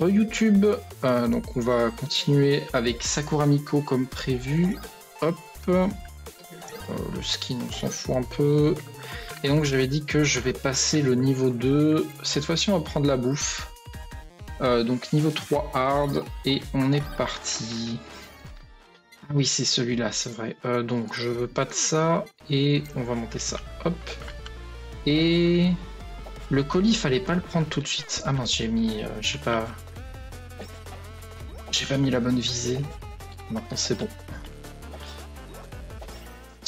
YouTube, donc on va continuer avec Sakuramiko comme prévu. Hop, le skin on s'en fout un peu. Et donc j'avais dit que je vais passer le niveau 2. Cette fois-ci on va prendre la bouffe. Donc niveau 3 hard et on est parti. Ah oui c'est celui-là c'est vrai. Donc je veux pas de ça et on va monter ça. Hop. Et le colis fallait pas le prendre tout de suite. Ah mince j'ai mis... j'ai pas mis la bonne visée. Maintenant c'est bon.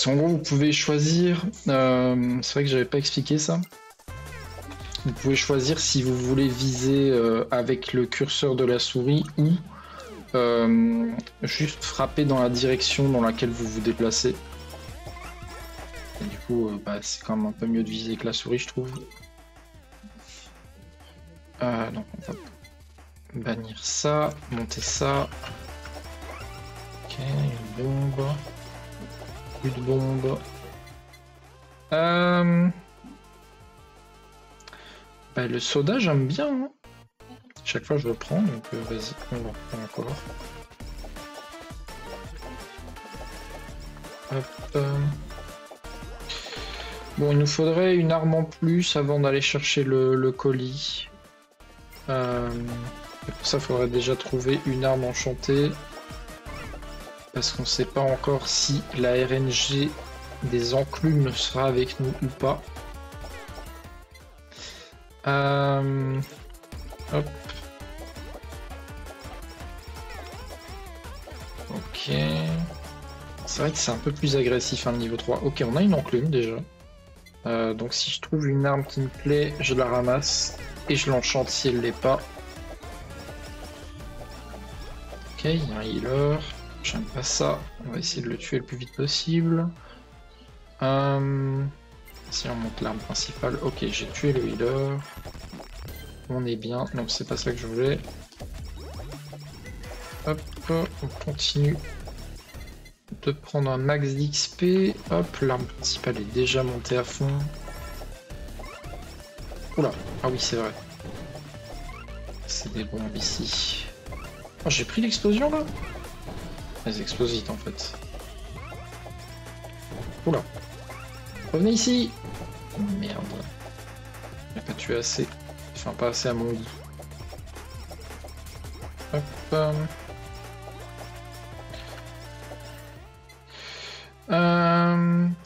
En gros, vous pouvez choisir. C'est vrai que j'avais pas expliqué ça. Vous pouvez choisir si vous voulez viser avec le curseur de la souris ou juste frapper dans la direction dans laquelle vous vous déplacez. Et du coup, c'est quand même un peu mieux de viser que la souris, je trouve. Donc on va bannir ça, monter ça. Ok, une bombe. Plus de bombes. Le soda, j'aime bien. Hein. Chaque fois, je le prends, donc vas-y, on va prendre encore. Hop. Bon, il nous faudrait une arme en plus avant d'aller chercher le colis. Et pour ça, il faudrait déjà trouver une arme enchantée. Parce qu'on ne sait pas encore si la RNG des enclumes sera avec nous ou pas. Hop. Ok. C'est vrai que c'est un peu plus agressif hein, le niveau 3. Ok, on a une enclume déjà. Donc si je trouve une arme qui me plaît, je la ramasse et je l'enchante si elle l'est pas. Ok, il y a un healer. J'aime pas ça. On va essayer de le tuer le plus vite possible. Si on monte l'arme principale. Ok, j'ai tué le healer. On est bien. Donc c'est pas ça que je voulais. Hop, on continue de prendre un max d'XP. Hop, l'arme principale est déjà montée à fond. Oula, ah oui c'est vrai. C'est des bombes ici. Oh, j'ai pris l'explosion là? Les explosites en fait. Oula. Revenez ici. Merde. J'ai pas tué assez. Enfin pas assez à mon goût. Hop.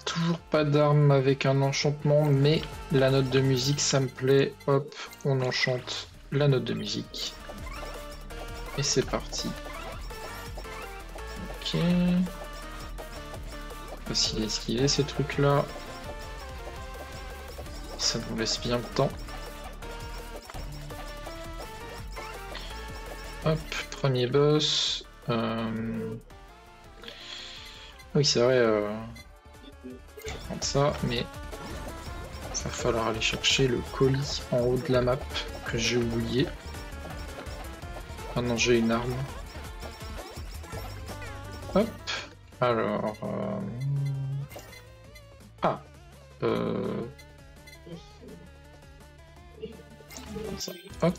Toujours pas d'arme avec un enchantement, mais la note de musique ça me plaît. Hop, on enchante la note de musique. Et c'est parti. Ok. Facile à esquiver ces trucs là. Ça nous laisse bien le temps. Hop, premier boss. Oui c'est vrai, je vais prendre ça, mais il va falloir aller chercher le colis en haut de la map que j'ai oublié. Maintenant j'ai une arme. Hop, alors... Ah ça. Hop.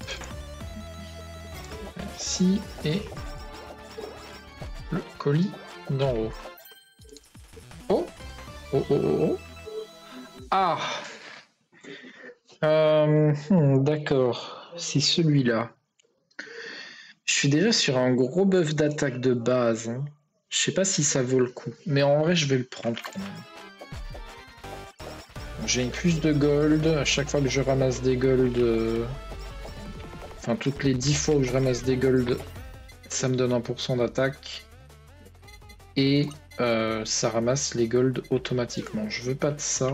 Merci, et... le colis d'en haut. Oh oh oh oh. Ah d'accord, c'est celui-là. Je suis déjà sur un gros buff d'attaque de base. Hein. Je sais pas si ça vaut le coup, mais en vrai je vais le prendre quand même. J'ai une plus de gold, à chaque fois que je ramasse des gold... Enfin toutes les 10 fois que je ramasse des gold, ça me donne 1% d'attaque. Et ça ramasse les gold automatiquement. Je veux pas de ça.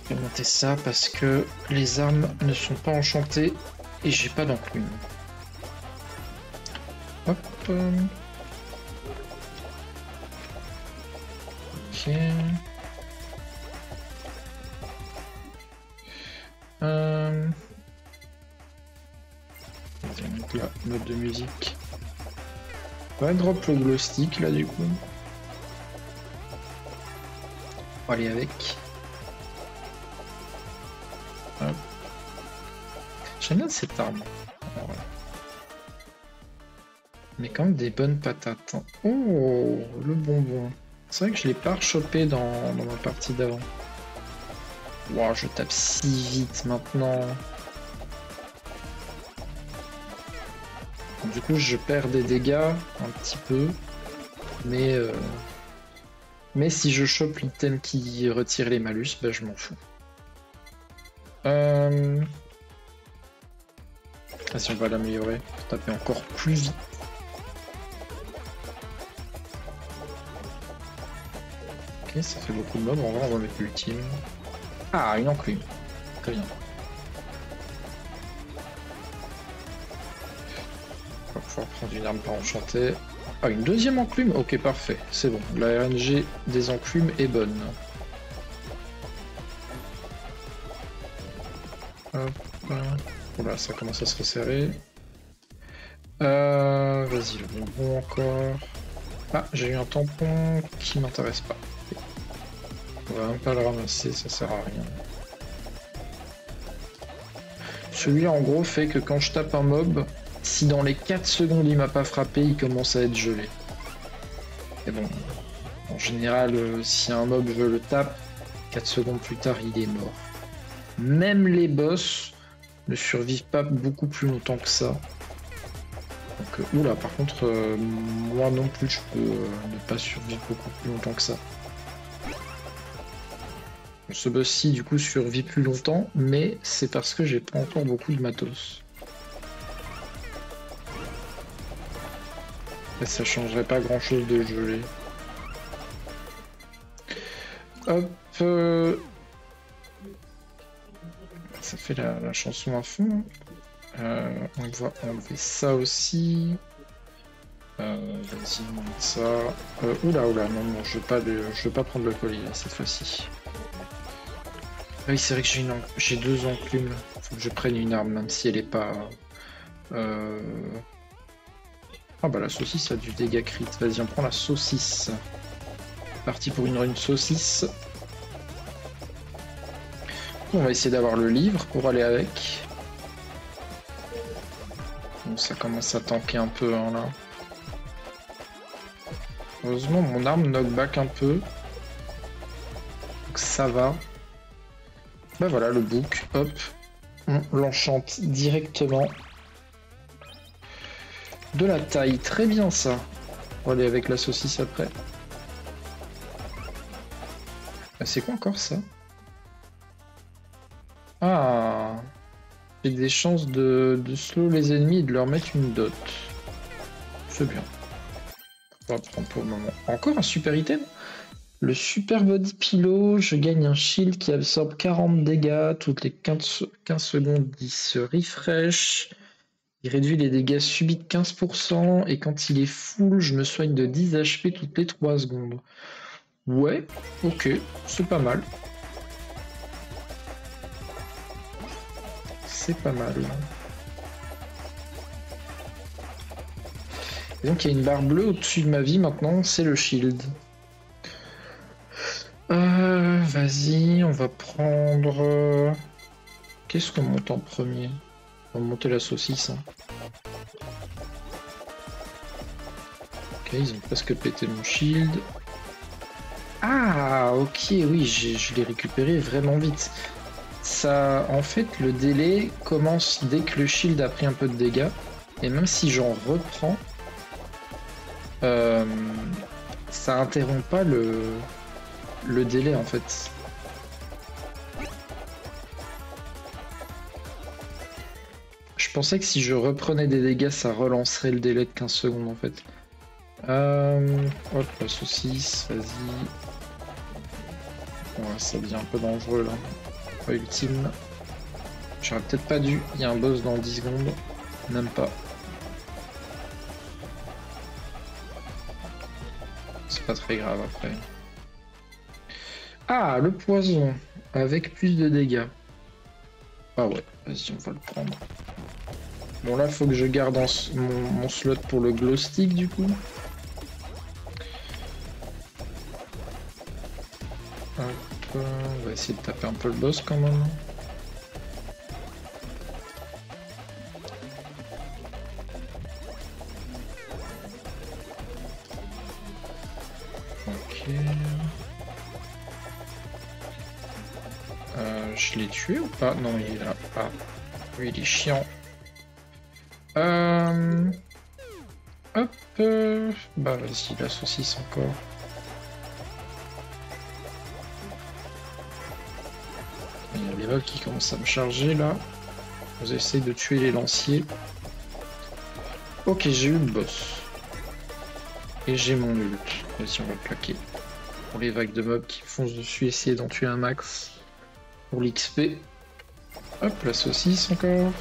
Je vais monter ça parce que les armes ne sont pas enchantées et j'ai pas d'enclume. Hop. Ok. Donc là, mode de musique. Ouais, drop le glow stick là du coup. On va aller avec. Hop. J'aime bien cette arme. Ouais. Mais quand même des bonnes patates. Hein. Oh, le bonbon. C'est vrai que je l'ai pas rechopé dans ma partie d'avant. Wow, je tape si vite maintenant. Du coup, je perds des dégâts un petit peu. Mais si je chope l'item qui retire les malus, bah, je m'en fous. Ah, si on va l'améliorer, pour taper encore plus vite. Ok, ça fait beaucoup de mobs, on va mettre l'ultime. Ah, une enclume. Très bien. On va pouvoir prendre une arme pas enchantée. Ah, une deuxième enclume? Ok, parfait. C'est bon. La RNG des enclumes est bonne. Hop. Voilà, ça commence à se resserrer. Vas-y, le bonbon encore. Ah, j'ai eu un tampon qui m'intéresse pas. On va même pas le ramasser, ça sert à rien. Celui-là, en gros, fait que quand je tape un mob, si dans les 4 secondes il m'a pas frappé, il commence à être gelé. Et bon, en général, si un mob veut le tape, 4 secondes plus tard, il est mort. Même les boss ne survivent pas beaucoup plus longtemps que ça. Donc, oula, par contre, moi non plus, je peux ne pas survivre beaucoup plus longtemps que ça. Ce boss-ci, du coup, survit plus longtemps, mais c'est parce que j'ai pas encore beaucoup de matos. Et ça changerait pas grand-chose de geler. Hop. Ça fait la chanson à fond. On va enlever ça aussi. Vas-y, on met ça. Oula, non, je veux pas prendre le collier là, cette fois-ci. Ah oui, c'est vrai que j'ai 2 enclumes. Faut que je prenne une arme, même si elle est pas. Ah bah la saucisse a du dégât crit. Vas-y, on prend la saucisse. Parti pour une run saucisse. On va essayer d'avoir le livre pour aller avec. Bon, ça commence à tanker un peu hein, là. Heureusement, mon arme knockback un peu. Donc ça va. Bah voilà, le book, hop. On l'enchante directement. De la taille, très bien ça. On va aller avec la saucisse après. Ah, c'est quoi encore ça? Ah, j'ai des chances de slow les ennemis et de leur mettre une dot. C'est bien. On va prendre pour le moment. Encore un super item. Le super body pillow, je gagne un shield qui absorbe 40 dégâts. Toutes les 15 secondes, il se refresh. Il réduit les dégâts subis de 15%. Et quand il est full, je me soigne de 10 HP toutes les 3 secondes. Ouais, ok, c'est pas mal. C'est pas mal. Et donc il y a une barre bleue au-dessus de ma vie maintenant, c'est le shield. Vas-y, on va prendre... Qu'est-ce qu'on monte en premier? On va monter la saucisse. Hein. Ok, ils ont presque pété mon shield. Ah, ok, oui, je l'ai récupéré vraiment vite. Ça, en fait, le délai commence dès que le shield a pris un peu de dégâts. Et même si j'en reprends, ça interrompt pas le délai en fait. Je pensais que si je reprenais des dégâts, ça relancerait le délai de 15 secondes en fait. Hop, la saucisse, vas-y. Ouais, ça devient un peu dangereux là. Pas ultime. J'aurais peut-être pas dû. Il y a un boss dans 10 secondes. Même pas. C'est pas très grave après. Ah, le poison. Avec plus de dégâts. Ah ouais, vas-y, on va le prendre. Bon là, faut que je garde mon slot pour le glow stick du coup. Hop, on va essayer de taper un peu le boss quand même. Ok. Je l'ai tué ou pas? Non, il est là. Ah, oui, il est chiant. Hop. Bah vas-y, la saucisse encore. Il y a les mobs qui commencent à me charger là. Vous essayez de tuer les lanciers. Ok, j'ai eu le boss. Et j'ai mon ult. Vas-y, on va plaquer. Pour les vagues de mobs qui foncent dessus, essayer d'en tuer un max. Pour l'XP. Hop, la saucisse encore.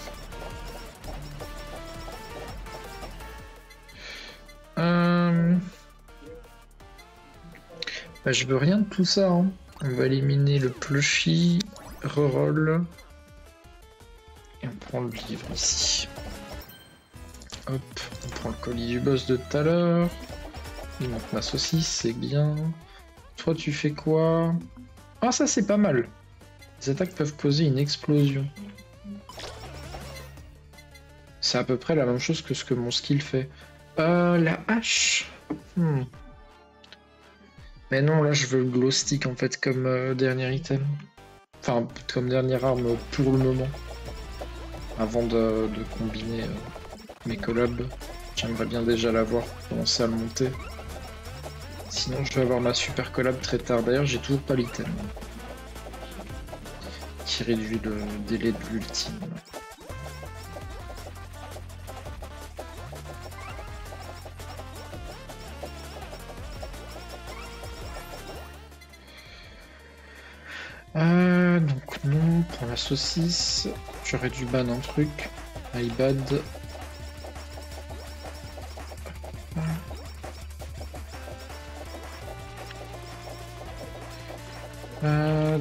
Bah, je veux rien de tout ça. Hein. On va éliminer le plushie, reroll. Et on prend le livre ici. Hop, on prend le colis du boss de tout à l'heure. Il manque ma saucisse, c'est bien. Toi, tu fais quoi? Ah, ça, c'est pas mal. Les attaques peuvent causer une explosion. C'est à peu près la même chose que ce que mon skill fait. La hache. Mais non, là, je veux le glow stick, en fait, comme dernier item. Enfin, comme dernière arme pour le moment. Avant de combiner mes collabs. J'aimerais bien déjà l'avoir pour commencer à le monter. Sinon, je vais avoir ma super collab très tard. D'ailleurs, j'ai toujours pas l'item. Qui réduit le délai de l'ultime. Donc non, prends la saucisse. J'aurais dû ban un truc. My bad.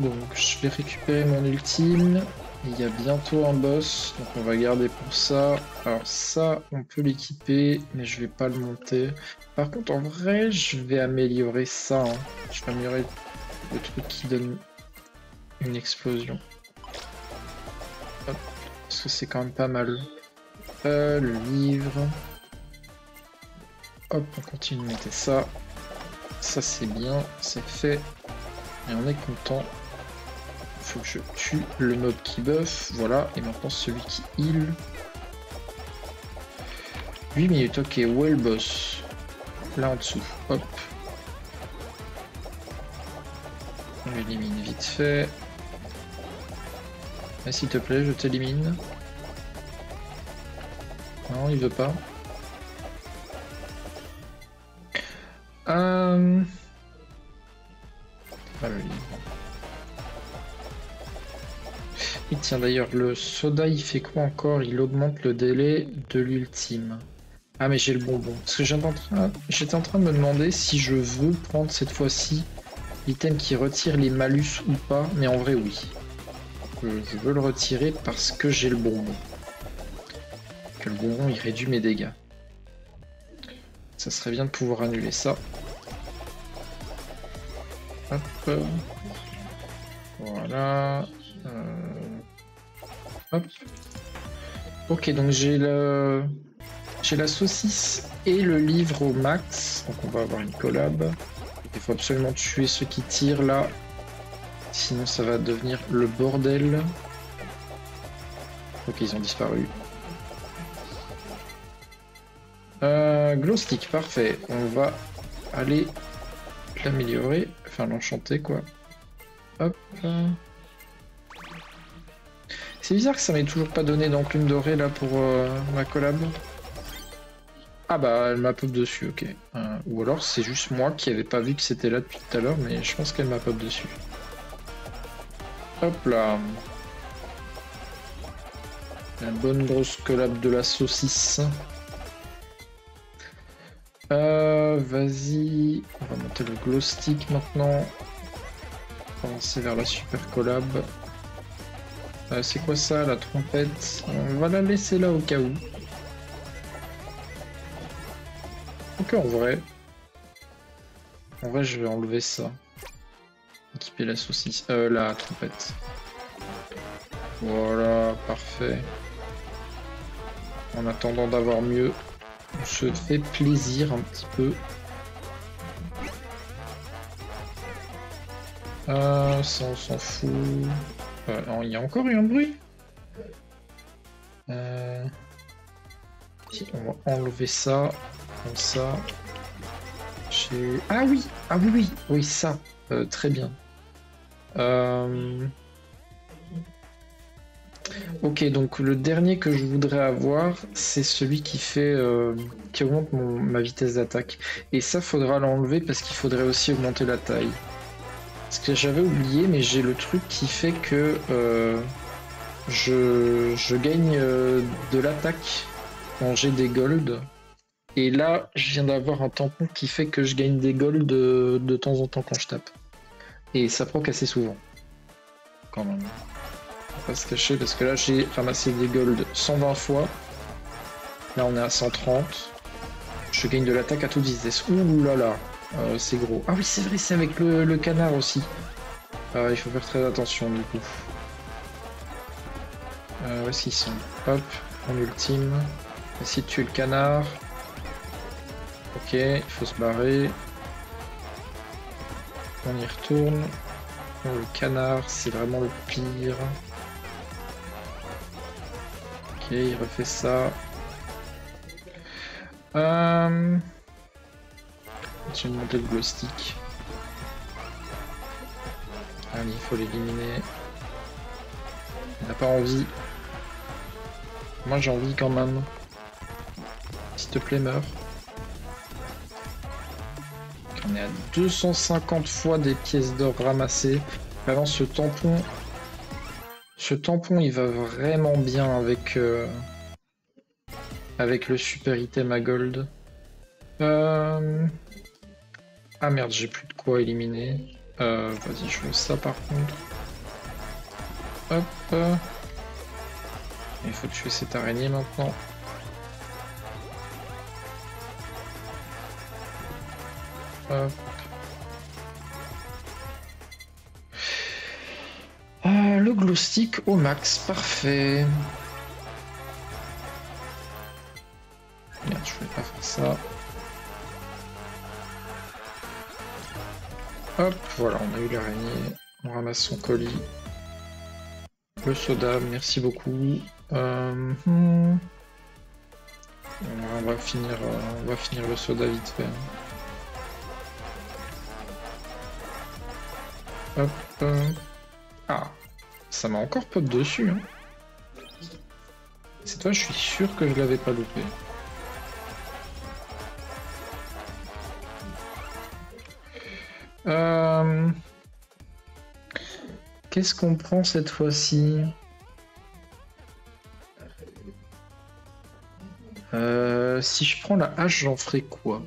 Donc je vais récupérer mon ultime. Il y a bientôt un boss, donc on va garder pour ça. Alors ça, on peut l'équiper, mais je vais pas le monter. Par contre, en vrai, je vais améliorer ça. Hein. Je vais améliorer le truc qui donne une explosion. Hop, parce que c'est quand même pas mal. Le livre. Hop, on continue de mettre ça. Ça c'est bien, c'est fait. Et on est content. Faut que je tue le mob qui buff. Voilà, et maintenant celui qui heal. 8 minutes, ok, où est le boss? Là en dessous, hop. On l'élimine vite fait. Mais s'il te plaît, je t'élimine. Non, il veut pas. Ah, le livre. Et tiens d'ailleurs, le soda il fait quoi encore? Il augmente le délai de l'ultime. Ah mais j'ai le bonbon. Parce que j'étais en train de me demander si je veux prendre cette fois-ci l'item qui retire les malus ou pas, mais en vrai oui. Je veux le retirer parce que j'ai le bonbon. Que le bonbon il réduit mes dégâts. Ça serait bien de pouvoir annuler ça. Hop. Voilà. Hop. Ok, donc j'ai la saucisse et le livre au max. Donc on va avoir une collab. Il faut absolument tuer ceux qui tirent là. Sinon ça va devenir le bordel. Ok, ils ont disparu. Glow stick, parfait. On va aller l'améliorer. Enfin l'enchanter quoi. Hop. C'est bizarre que ça m'ait toujours pas donné d'enclume dorée là pour ma collab. Ah bah elle m'a pop dessus, ok. Ou alors c'est juste moi qui avait pas vu que c'était là depuis tout à l'heure, mais je pense qu'elle m'a pop dessus. Hop là. La bonne grosse collab de la saucisse. Vas-y, on va monter le glow stick maintenant. Avancer vers la super collab. C'est quoi ça, la trompette? On va la laisser là au cas où. Ok, en vrai, je vais enlever ça. Équiper la saucisse, la trompette. Voilà, parfait. En attendant d'avoir mieux, on se fait plaisir un petit peu. Ça on s'en fout. Il y a encore eu un bruit. Si, on va enlever ça, comme ça. Ah oui, ah oui, oui, oui, ça, très bien. Ok, donc le dernier que je voudrais avoir, c'est celui qui fait, qui augmente ma vitesse d'attaque. Et ça, faudra l'enlever parce qu'il faudrait aussi augmenter la taille. Parce que j'avais oublié, mais j'ai le truc qui fait que je gagne de l'attaque quand j'ai des golds. Et là, je viens d'avoir un tampon qui fait que je gagne des golds de temps en temps quand je tape. Et ça proc assez souvent. Quand même. On va pas se cacher parce que là, j'ai ramassé des golds 120 fois. Là, on est à 130. Je gagne de l'attaque à toute vitesse. Ouh là là, c'est gros. Ah oui, c'est vrai, c'est avec le canard aussi. Il faut faire très attention du coup. Où est-ce qu'ils sont? Hop, en ultime. Essayer de tuer le canard. Ok, il faut se barrer. On y retourne. Oh, le canard, c'est vraiment le pire. Ok, il refait ça. J'ai une montée de glow stick. Allez, il faut l'éliminer. Il n'a pas envie. Moi j'ai envie quand même. S'il te plaît, meurs. On est à 250 fois des pièces d'or ramassées. Vraiment, ce tampon, il va vraiment bien avec, avec le super item à gold. Ah merde, j'ai plus de quoi éliminer. Vas-y, je veux ça par contre. Hop. Il faut tuer cette araignée maintenant. Hop. Le glow stick au max, parfait. Merde, je voulais pas faire ça. Hop, voilà, on a eu l'araignée. On ramasse son colis. Le soda, merci beaucoup. On va finir le soda vite fait. Hop. Ah, ça m'a encore pop dessus. Hein. C'est toi, je suis sûr que je l'avais pas loupé. Qu'est-ce qu'on prend cette fois-ci? Si je prends la hache, j'en ferai quoi?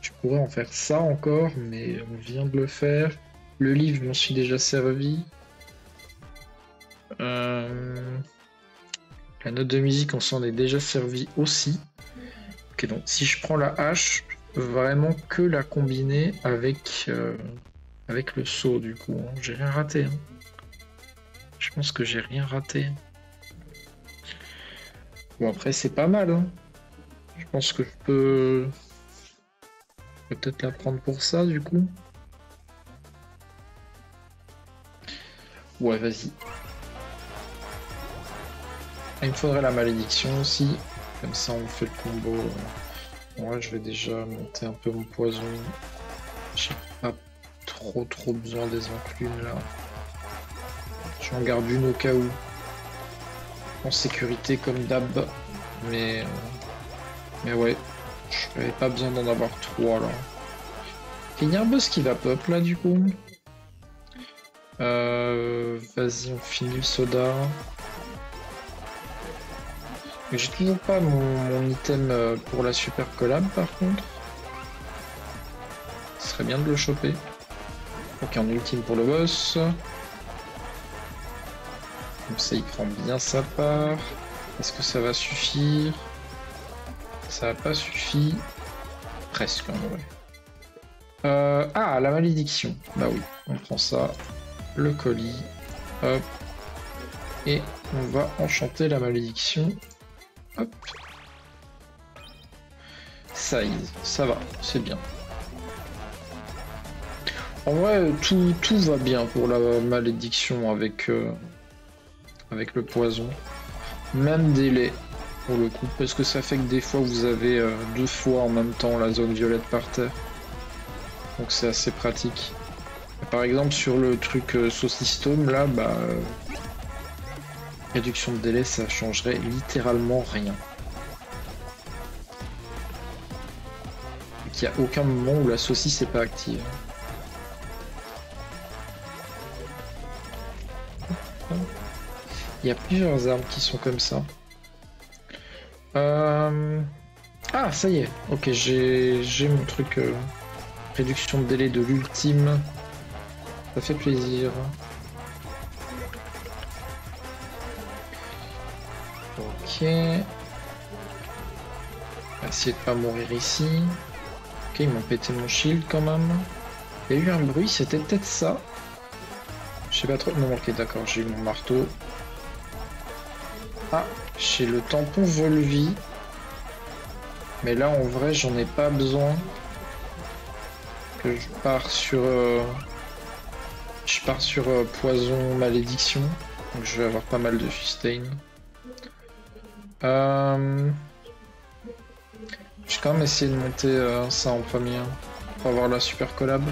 Je pourrais en faire ça encore, mais on vient de le faire. Le livre, je m'en suis déjà servi. La note de musique, on s'en est déjà servi aussi. Ok, donc si je prends la hache, je peux vraiment que la combiner avec, avec le saut, du coup. Hein. J'ai rien raté. Hein. Je pense que j'ai rien raté. Bon, après, c'est pas mal. Hein. Je pense que je peux peut-être la prendre pour ça, du coup. Ouais, vas-y. Il me faudrait la malédiction aussi. Comme ça, on fait le combo. Ouais, je vais déjà monter un peu mon poison. J'ai pas trop besoin des enclumes, là. J'en garde une au cas où. En sécurité, comme d'hab. Mais ouais, je n'avais pas besoin d'en avoir 3 là. Il y a un boss qui va pop là du coup. Vas-y, on finit le soda. Mais j'ai toujours pas mon item pour la super collab par contre. Ce serait bien de le choper. Ok, en ultime pour le boss. Comme ça, il prend bien sa part. Est-ce que ça va suffire? Ça n'a pas suffi. Presque, en vrai. Ah, la malédiction. Bah oui, on prend ça. Le colis. Hop. Et on va enchanter la malédiction. Hop. Size. Ça va, c'est bien. En vrai, tout va bien pour la malédiction avec, avec le poison. Même délai, pour le coup, parce que ça fait que des fois vous avez 2 fois en même temps la zone violette par terre. Donc c'est assez pratique. Par exemple, sur le truc saucistome, là, bah... réduction de délai, ça changerait littéralement rien. Il n'y a aucun moment où la saucisse n'est pas active. Il y a plusieurs armes qui sont comme ça. Ah, ça y est. Ok, j'ai mon truc. Réduction de délai de l'ultime. Ça fait plaisir. Ok. On va essayer de pas mourir ici. Ok, ils m'ont pété mon shield quand même. Il y a eu un bruit, c'était peut-être ça. Je sais pas trop. Non, ok, d'accord, j'ai eu mon marteau. Ah, j'ai le tampon Volvi. Mais là, en vrai, j'en ai pas besoin. Que je pars sur... Je pars sur poison malédiction. Donc je vais avoir pas mal de sustain. Je vais quand même essayer de monter ça en premier. Pour avoir la super collab.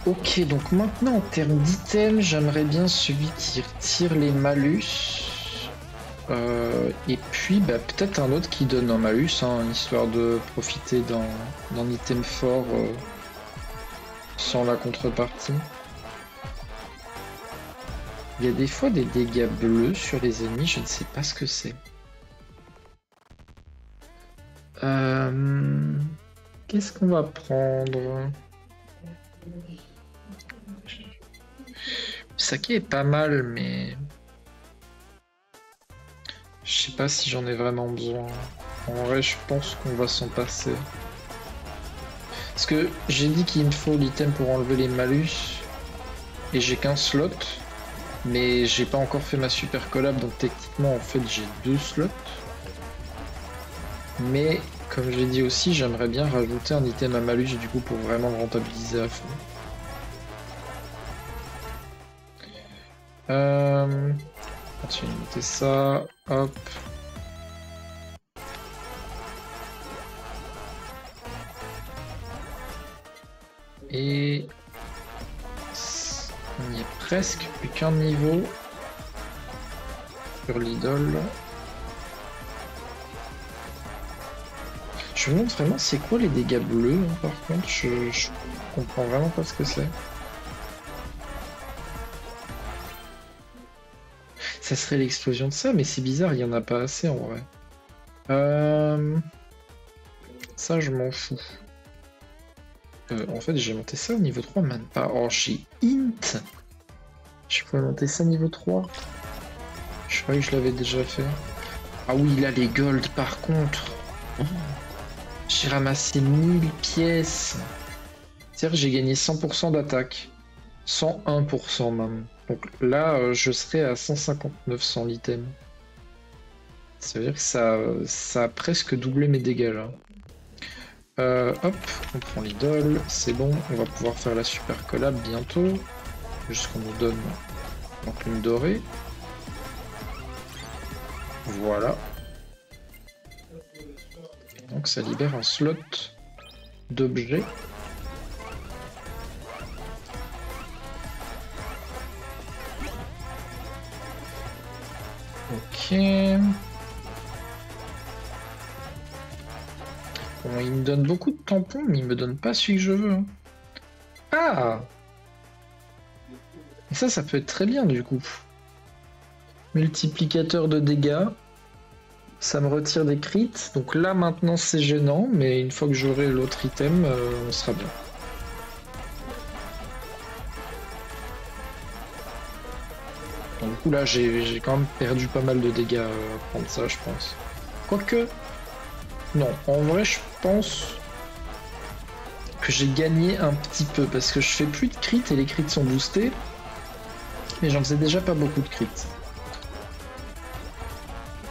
Ok, donc maintenant en termes d'items, j'aimerais bien celui qui retire les malus. Et puis bah, peut-être un autre qui donne un malus, hein, histoire de profiter d'un item fort sans la contrepartie. Il y a des fois des dégâts bleus sur les ennemis, je ne sais pas ce que c'est. Qu'est-ce qu'on va prendre? Saké est pas mal, mais... Je sais pas si j'en ai vraiment besoin. En vrai, je pense qu'on va s'en passer. Parce que j'ai dit qu'il me faut l'item pour enlever les malus. Et j'ai qu'un slot. Mais j'ai pas encore fait ma super collab, donc techniquement, en fait, j'ai 2 slots. Mais, comme j'ai dit aussi, j'aimerais bien rajouter un item à malus, du coup, pour vraiment le rentabiliser à fond. Continue de monter ça, hop. Et on y est presque, plus qu'un niveau sur l'idole. Je me demande vraiment c'est quoi les dégâts bleus, hein, par contre, je comprends vraiment pas ce que c'est. Ça serait l'explosion de ça, mais c'est bizarre, il n'y en a pas assez en vrai. Ça, je m'en fous. En fait, j'ai monté ça au niveau 3, même pas. Oh, j'ai int. Je peux monter ça niveau 3. Je croyais que je l'avais déjà fait. Ah oui, là, les gold, par contre. Oh. J'ai ramassé 1000 pièces. C'est-à-dire que j'ai gagné 100% d'attaque. 101% même. Donc là, je serai à 159 sans l'item. Ça veut dire que ça a presque doublé mes dégâts là. Hop, on prend l'idole, c'est bon, on va pouvoir faire la super collab bientôt. Juste qu'on nous donne l'enclume dorée. Voilà. Donc ça libère un slot d'objets. Ok. Bon, il me donne beaucoup de tampons, mais il me donne pas celui que je veux. Hein. Ah! Et ça peut être très bien du coup. Multiplicateur de dégâts. Ça me retire des crits. Donc là maintenant c'est gênant, mais une fois que j'aurai l'autre item, on sera bien. Donc, du coup là j'ai quand même perdu pas mal de dégâts à prendre ça, je pense. Quoique... Non, en vrai je pense que j'ai gagné un petit peu parce que je fais plus de crits et les crits sont boostés. Mais j'en faisais déjà pas beaucoup de crits.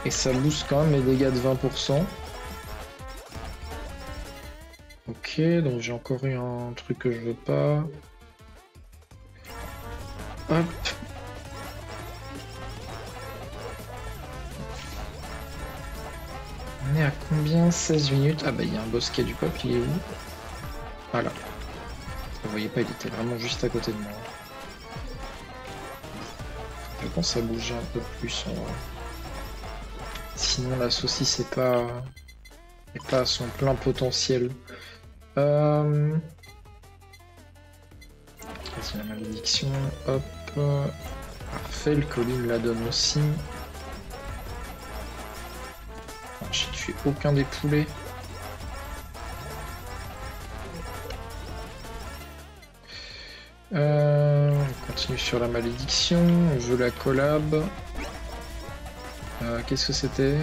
Et ça booste quand même mes dégâts de 20%. Ok, donc j'ai encore eu un truc que je veux pas. Hop. On est à combien? 16 minutes. Ah bah il y a un boss qui a du pop, il est où? Voilà. Vous voyez pas, il était vraiment juste à côté de moi. Je pense à bouger un peu plus en vrai. Sinon la saucisse est pas à son plein potentiel. Vas-y, la malédiction, hop. Parfait, le colis me la donne aussi. J'ai tué aucun des poulets. On continue sur la malédiction, on veut la collab. Qu'est-ce que c'était?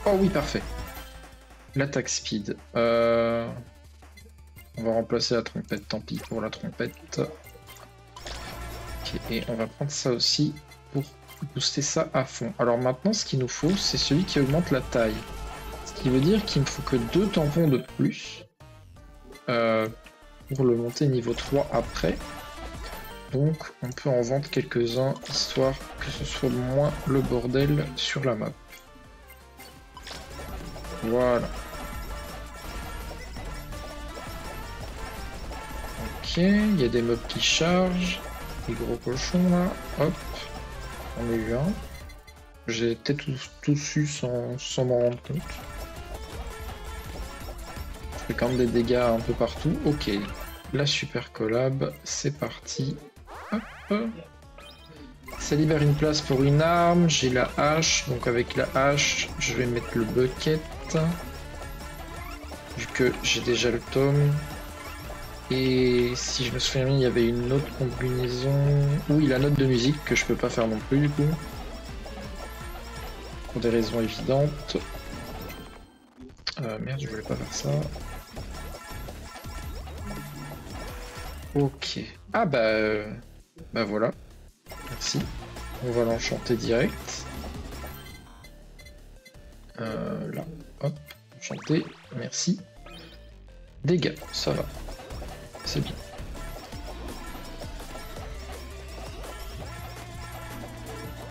Oh oui, parfait. L'attaque speed. On va remplacer la trompette, tant pis pour la trompette. Ok, et on va prendre ça aussi pour booster ça à fond. Alors maintenant, ce qu'il nous faut, c'est celui qui augmente la taille. Ce qui veut dire qu'il me faut que 2 tampons de plus pour le monter niveau 3 après. Donc on peut en vendre quelques-uns, histoire que ce soit moins le bordel sur la map. Voilà. Ok, il y a des mobs qui chargent. Les gros cochons là. Hop. On a eu un. J'ai peut-être tous eu sans m'en rendre compte. Je fais quand même des dégâts un peu partout. Ok. La super collab, c'est parti. Hop. Ça libère une place pour une arme. J'ai la hache. Donc avec la hache, je vais mettre le bucket. Vu que j'ai déjà le tome. Et si je me souviens bien, il y avait une autre combinaison. Oui, la note de musique que je peux pas faire non plus du coup. Pour des raisons évidentes. Merde, je voulais pas faire ça. Ok. Ah bah voilà. Merci. On va l'enchanter direct. Là. Hop. Enchanté. Merci. Dégâts. Ça va. C'est bien.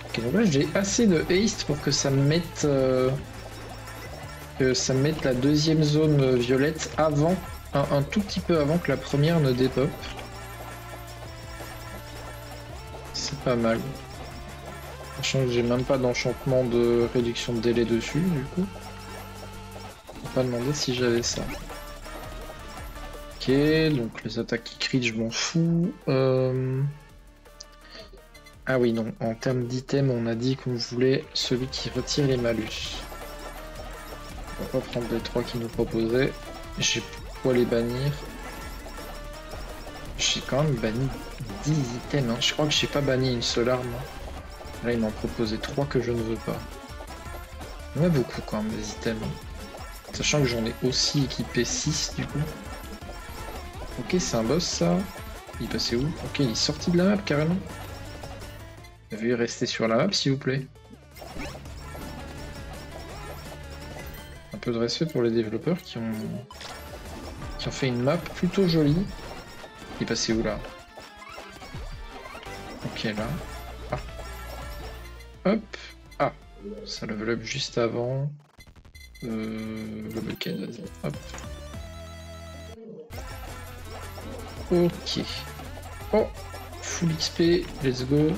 Ok, donc là j'ai assez de haste pour que ça me mette la deuxième zone violette avant, un tout petit peu avant que la première ne dépop. C'est pas mal. Sachant que j'ai même pas d'enchantement de réduction de délai dessus du coup. On va pas demander si j'avais ça. Ok, donc les attaques qui crient, je m'en fous. Ah oui, non, en termes d'items, on a dit qu'on voulait celui qui retire les malus. On va pas prendre les 3 qui nous proposaient. J'ai pourquoi les bannir. J'ai quand même banni 10 items, hein. Je crois que j'ai pas banni une seule arme. Là, il m'en proposait 3 que je ne veux pas. Il y en a beaucoup quand même des items. Sachant que j'en ai aussi équipé 6 du coup. Ok, c'est un boss ça. Il est passé où? Ok, il est sorti de la map carrément. Veuillez rester sur la map s'il vous plaît. Un peu de respect pour les développeurs qui ont fait une map plutôt jolie. Il est passé où là? Ok là. Ah. Hop. Ah. Ça level up juste avant. Le bucket, vas-y. Hop. Ok. Oh. Full XP. Let's go.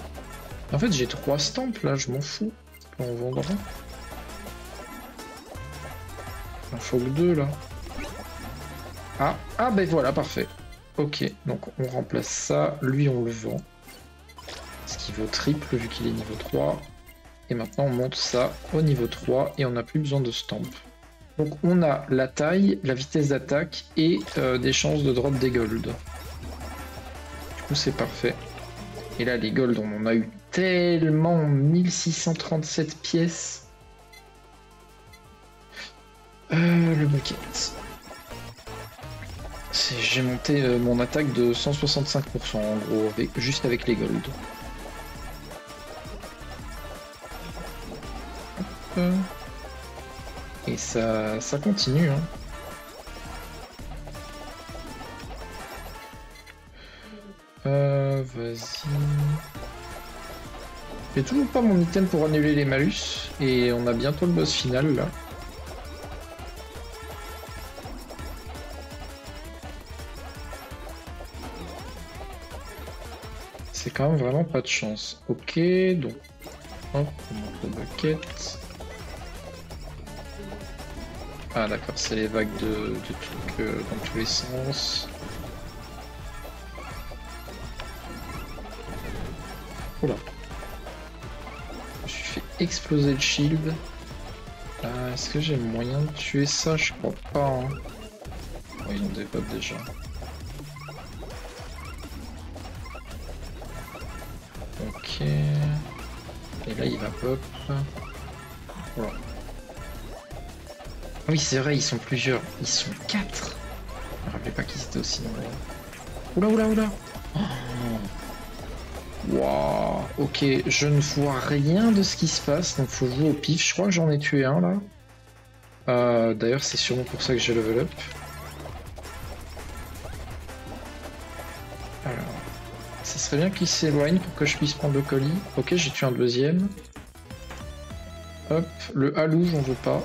En fait, j'ai 3 stamps là, je m'en fous. On en vendra. Il en faut que 2 là. Ah ben voilà, parfait. Ok, donc on remplace ça. Lui, on le vend. Ce qui vaut triple vu qu'il est niveau 3. Et maintenant, on monte ça au niveau 3 et on n'a plus besoin de stamp. Donc on a la taille, la vitesse d'attaque et des chances de drop des gold. Du coup, c'est parfait. Et là, les gold, on en a eu tellement, 1637 pièces. Le bucket. J'ai monté mon attaque de 165% en gros, juste avec les gold. Et ça continue. Hein. Vas-y. J'ai toujours pas mon item pour annuler les malus. Et on a bientôt le boss final là. C'est quand même vraiment pas de chance. Ok, donc hop, on monte le bucket. Ah d'accord, c'est les vagues de trucs dans tous les sens. Oula. Je me suis fait exploser le shield. Est-ce que j'ai moyen de tuer ça? Je crois pas. Hein. Oh, ils ont des potes déjà. Ok. Et là il va pop. Voilà. Oui c'est vrai, ils sont plusieurs. Ils sont 4. Je me rappelais pas qu'ils étaient aussi nombreux. Oula oula oula. Waouh. Ok, je ne vois rien de ce qui se passe, donc faut jouer au pif. Je crois que j'en ai tué un là. D'ailleurs c'est sûrement pour ça que j'ai level up. Alors, ça serait bien qu'il s'éloigne pour que je puisse prendre le colis. Ok, j'ai tué un deuxième. Hop, le halou, j'en veux pas.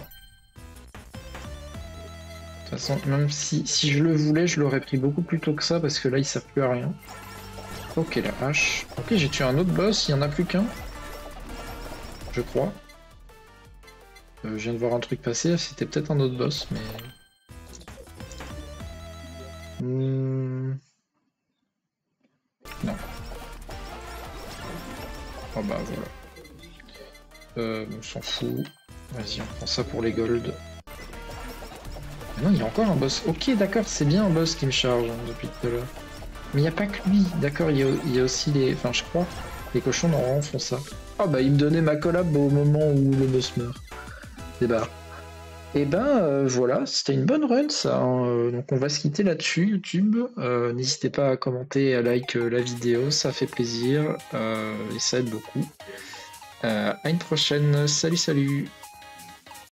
De toute façon, même si je le voulais, je l'aurais pris beaucoup plus tôt que ça, parce que là, il sert plus à rien. Ok, la hache. Ok, j'ai tué un autre boss, il n'y en a plus qu'un. Je crois. Je viens de voir un truc passer, c'était peut-être un autre boss, mais... Non. Oh bah voilà. On s'en fout. Vas-y, on prend ça pour les golds. Mais non, il y a encore un boss. Ok, d'accord, c'est bien un boss qui me charge hein, depuis tout à l'heure. Mais il n'y a pas que lui. D'accord, il y a aussi les... Enfin, je crois, les cochons normalement font ça. Ah bah, il me donnait ma collab au moment où le boss meurt. Et bah... Et ben voilà, c'était une bonne run ça. Hein. Donc on va se quitter là-dessus, YouTube. N'hésitez pas à commenter et à like la vidéo, ça fait plaisir et ça aide beaucoup. À une prochaine, salut salut!